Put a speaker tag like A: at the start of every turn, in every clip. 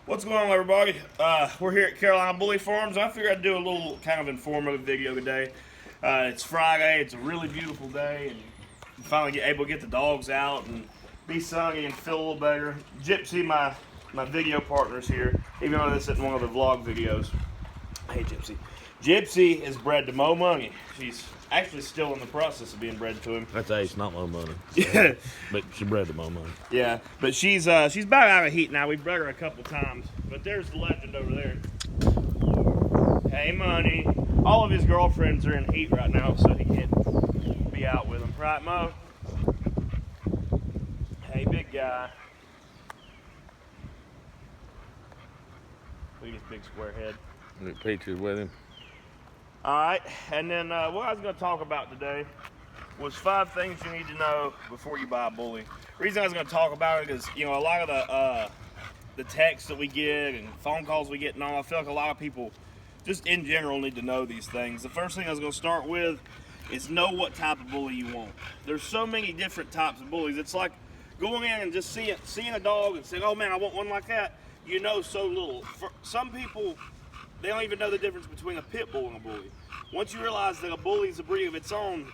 A: What's going on, everybody? We're here at Carolina Bully Farms. I figured I'd do a little kind of informative video today. It's Friday. It's a really beautiful day, and I'm finally able to get the dogs out and be sunny and feel a little better. Gypsy, my video partner's here, even though this isn't one of the vlog videos. Hey, Gypsy. Gypsy is bred to Mo Money. She's actually still in the process of being bred to him.
B: That's Ace, not Mo Money.
A: Yeah.
B: But she bred to Mo Money.
A: Yeah, but she's about out of heat now. We've bred her a couple times, but there's the legend over there. Hey, Money. All of his girlfriends are in heat right now, so he can't be out with them. Right, Mo? Hey, big guy. Look at his big square head.
B: Get pictures with him.
A: All right, and then what I was going to talk about today was 5 things you need to know before you buy a bully. The reason I was going to talk about it is, you know, a lot of the texts that we get and phone calls we get and all, I feel like a lot of people just in general need to know these things. The first thing I was going to start with is know what type of bully you want. There's so many different types of bullies. It's like going in and just seeing a dog and saying, oh man, I want one like that. You know so little. For some people, they don't even know the difference between a pit bull and a bully. Once you realize that a bully is a breed of its own,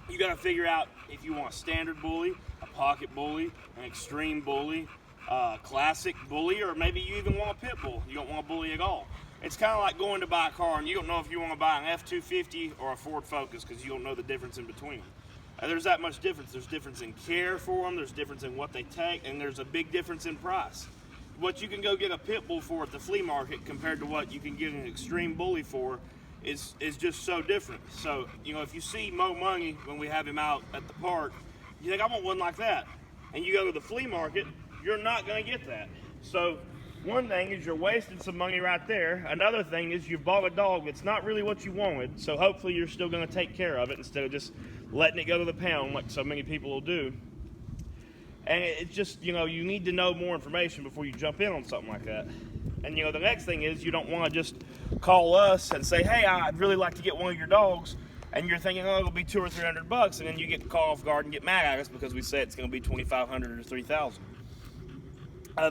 A: you got to figure out if you want a standard bully, a pocket bully, an extreme bully, a classic bully, or maybe you even want a pit bull. You don't want a bully at all. It's kind of like going to buy a car and you don't know if you want to buy an F-250 or a Ford Focus because you don't know the difference in between them. There's that much difference. There's difference in care for them, there's difference in what they take, and there's a big difference in price. What you can go get a pit bull for at the flea market compared to what you can get an extreme bully for is just so different. So, you know, if you see Mo Money when we have him out at the park, you think, I want one like that. And you go to the flea market, you're not going to get that. So, one thing is you're wasting some money right there. Another thing is you bought a dog that's not really what you wanted, so hopefully you're still going to take care of it instead of just letting it go to the pound like so many people will do. And it's just, you know, you need to know more information before you jump in on something like that. And, you know, the next thing is you don't want to just call us and say, hey, I'd really like to get one of your dogs. And you're thinking, oh, it'll be $200 or $300. And then you get caught off guard and get mad at us because we say it's going to be $2,500 or $3,000.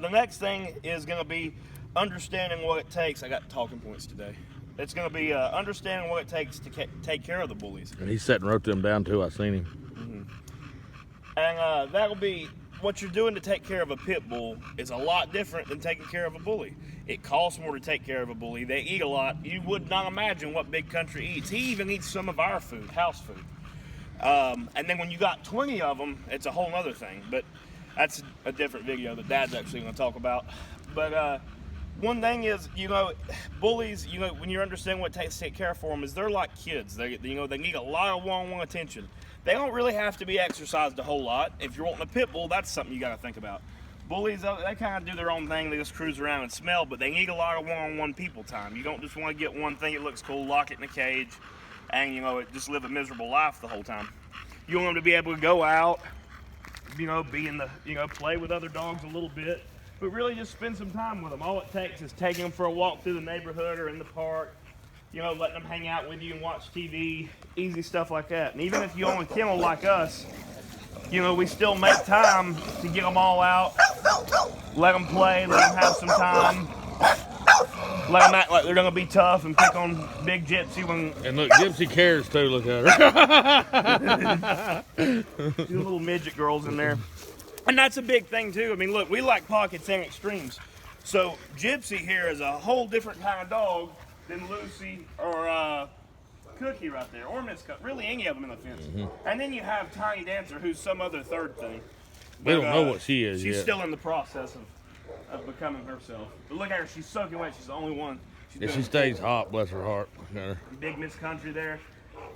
A: The next thing is going to be understanding what it takes. I got talking points today. It's going to be understanding what it takes to take care of the bullies.
B: And he sat and wrote them down too. I seen him.
A: Mm-hmm. And that'll be what you're doing to take care of a pit bull is a lot different than taking care of a bully. It costs more to take care of a bully. They eat a lot. You would not imagine what Big Country eats. He even eats some of our food, house food. And then when you got 20 of them, it's a whole other thing. But that's a different video that Dad's actually going to talk about. But one thing is, you know, bullies, you know, when you understand what it takes to take care of them, is they're like kids. They need a lot of one-on-one attention. They don't really have to be exercised a whole lot. If you're wanting a pit bull, that's something you got to think about. Bullies, they kind of do their own thing. They just cruise around and smell, but they need a lot of one-on-one people time. You don't just want to get one thing that looks cool, lock it in a cage, and, you know, just live a miserable life the whole time. You want them to be able to go out, you know, play with other dogs a little bit, but really just spend some time with them. All it takes is taking them for a walk through the neighborhood or in the park, you know, letting them hang out with you and watch TV, easy stuff like that. And even if you own a kennel like us, you know, we still make time to get them all out, let them play, let them have some time, let them act like they're going to be tough and pick on Big Gypsy when...
B: And look, Gypsy cares too, look at her.
A: Two little midget girls in there. And that's a big thing too. I mean, look, we like pockets and extremes. So Gypsy here is a whole different kind of dog than Lucy or Cookie right there, or Miss Cup, really any of them in the fence. Mm-hmm. And then you have Tiny Dancer, who's some other third thing.
B: But, we don't know what she is
A: she's
B: yet.
A: Still in the process of becoming herself. But look at her, she's soaking wet. She's the only one.
B: She stays hot, bless her heart.
A: Big Miss Country there.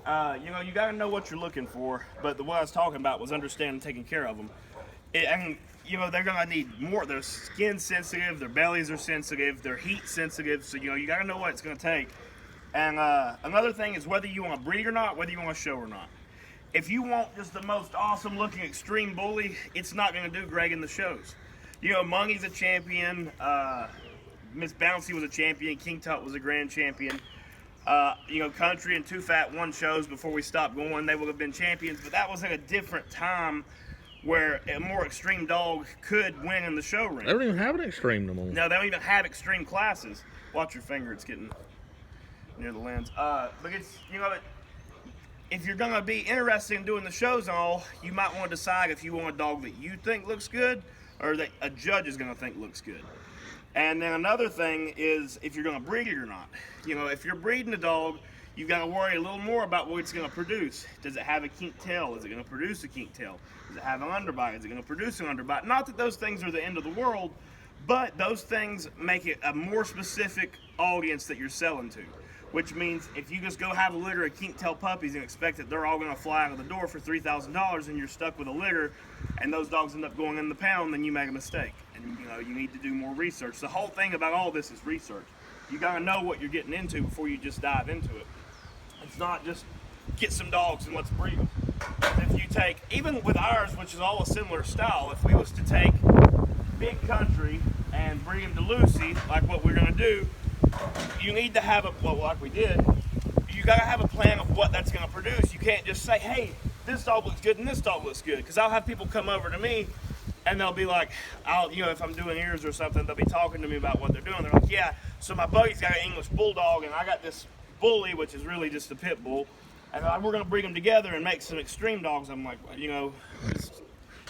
A: You know, you got to know what you're looking for. But what I was talking about was understanding taking care of them. And you know, they're gonna need more. Their skin sensitive, their bellies are sensitive, they're heat sensitive. So you know, you gotta know what it's gonna take. And another thing is whether you want to breed or not, whether you want to show or not. If you want just the most awesome looking extreme bully, it's not gonna do great in the shows. You know, Mungy's a champion. Miss Bouncy was a champion. King Tut was a grand champion. You know, Country and Too Fat won shows before we stopped going. They would have been champions, but that was at a different time where a more extreme dog could win in the show ring.
B: They don't even have an extreme no more.
A: No, they don't even have extreme classes. Watch your finger; it's getting near the lens. But it's if you're gonna be interested in doing the shows and all, you might want to decide if you want a dog that you think looks good or that a judge is gonna think looks good. And then another thing is if you're gonna breed it or not. If you're breeding a dog, you've got to worry a little more about what it's going to produce. Does it have a kink tail? Is it going to produce a kink tail? Does it have an underbite? Is it going to produce an underbite? Not that those things are the end of the world, but those things make it a more specific audience that you're selling to. Which means if you just go have a litter of kink tail puppies and expect that they're all going to fly out of the door for $3,000 and you're stuck with a litter and those dogs end up going in the pound, then you make a mistake. And you need to do more research. The whole thing about all this is research. You got to know what you're getting into before you just dive into it. It's not just get some dogs and let's breed them. If you take, even with ours, which is all a similar style, if we was to take Big Country and breed him to Lucy, like what we're going to do, you need to have like we did, you got to have a plan of what that's going to produce. You can't just say, hey, this dog looks good and this dog looks good. Because I'll have people come over to me and they'll be like, if I'm doing ears or something, they'll be talking to me about what they're doing. They're like, yeah, so my buddy's got an English Bulldog and I got this Bully, which is really just a Pitbull, and we're going to breed them together and make some extreme dogs. I'm like,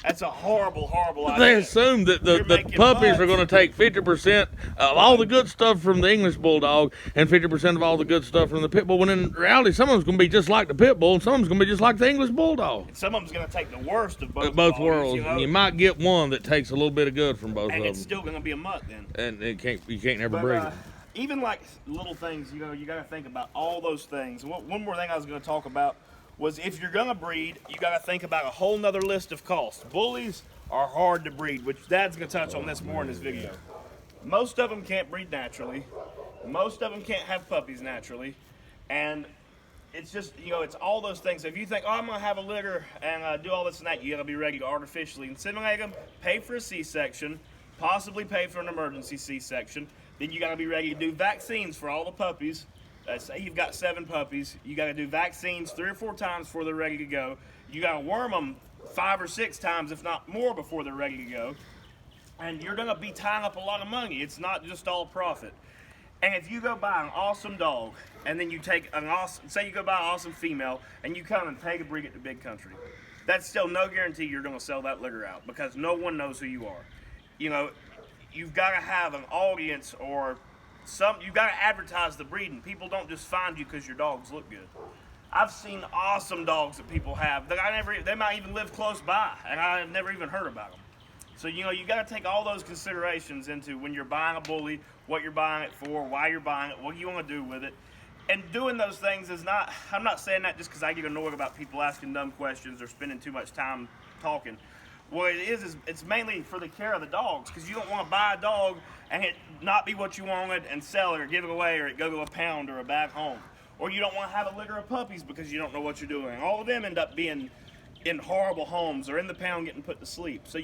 A: that's a horrible idea.
B: They assume that the puppies are going to take 50% of all the good stuff from the English Bulldog and 50% of all the good stuff from the Pitbull, when in reality some of them's going to be just like the Pitbull and some of them's going to be just like the English Bulldog.
A: And some of them's going to take the worst of both
B: worlds. You might get one that takes a little bit of good from both of them.
A: And it's still going to be a mutt then.
B: And you can't never breed it.
A: Even like little things, you got to think about all those things. And one more thing I was going to talk about was if you're going to breed, you got to think about a whole nother list of costs. Bullies are hard to breed, which Dad's going to touch on this more in this video. Most of them can't breed naturally. Most of them can't have puppies naturally. And it's just, it's all those things. So if you think, I'm going to have a litter and do all this and that, you got to be ready to artificially inseminate them, pay for a C-section, possibly pay for an emergency C-section. Then you got to be ready to do vaccines for all the puppies. Say you've got 7 puppies. You got to do vaccines 3 or 4 times before they're ready to go. You got to worm them 5 or 6 times, if not more, before they're ready to go. And you're going to be tying up a lot of money. It's not just all profit. And if you go buy an awesome dog, and then you take say you go buy an awesome female, and you come and take a breed it to Big Country, that's still no guarantee you're going to sell that litter out because no one knows who you are. You've got to have an audience or you've got to advertise the breeding. People don't just find you because your dogs look good. I've seen awesome dogs that people have that they might even live close by and I've never even heard about them. So, you got to take all those considerations into when you're buying a bully, what you're buying it for, why you're buying it, what you want to do with it. And doing those things I'm not saying that just because I get annoyed about people asking dumb questions or spending too much time talking. What it is it's mainly for the care of the dogs, because you don't want to buy a dog and it not be what you wanted and sell it or give it away or it go to a pound or a back home. Or you don't want to have a litter of puppies because you don't know what you're doing. All of them end up being in horrible homes or in the pound getting put to sleep. So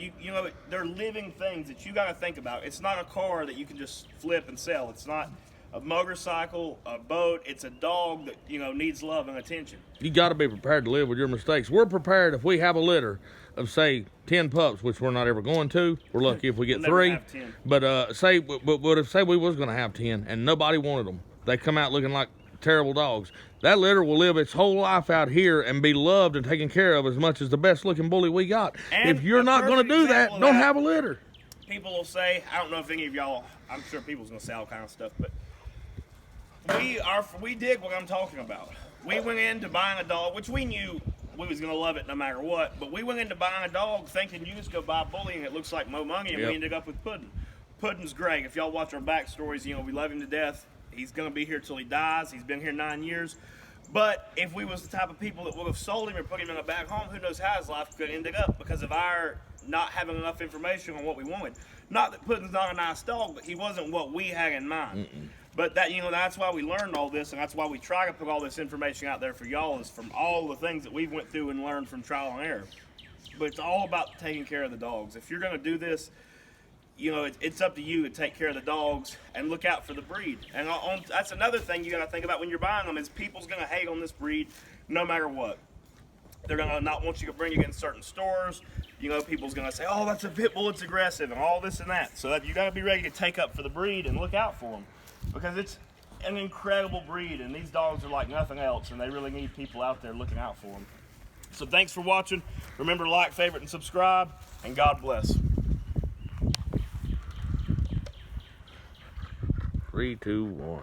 A: they're living things that you got to think about. It's not a car that you can just flip and sell. It's not a motorcycle, a boat. It's a dog that needs love and attention.
B: You got to be prepared to live with your mistakes. We're prepared if we have a litter of say 10 pups, which we're not ever going to. We're lucky if we get 3. But say we was going to have 10 and nobody wanted them. They come out looking like terrible dogs. That litter will live its whole life out here and be loved and taken care of as much as the best looking bully we got. And if you're not going to do that, don't have a litter.
A: People will say, I don't know if any of y'all, I'm sure people's going to say all kind of stuff, but we did what I'm talking about. We went into buying a dog, which we knew we was gonna love it no matter what. But we went into buying a dog thinking you just go buy a bully and it looks like Mo Money, and we ended up with Puddin. Puddin's great. If y'all watch our backstories, we love him to death. He's gonna be here till he dies. He's been here 9 years. But if we was the type of people that would have sold him or put him in a back home, who knows how his life could have ended up because of our not having enough information on what we wanted. Not that Puddin's not a nice dog, but he wasn't what we had in mind. But that that's why we learned all this, and that's why we try to put all this information out there for y'all, is from all the things that we've went through and learned from trial and error. But it's all about taking care of the dogs. If you're going to do this, it's up to you to take care of the dogs and look out for the breed. And that's another thing you got to think about when you're buying them is people's going to hate on this breed no matter what. They're going to not want you to bring it in certain stores. you know, people's gonna say, oh, that's a Pitbull, it's aggressive, and all this and that. So you gotta be ready to take up for the breed and look out for them, because it's an incredible breed, and these dogs are like nothing else, and they really need people out there looking out for them. So thanks for watching. Remember to like, favorite, and subscribe, and God bless.
B: 3, 2, 1.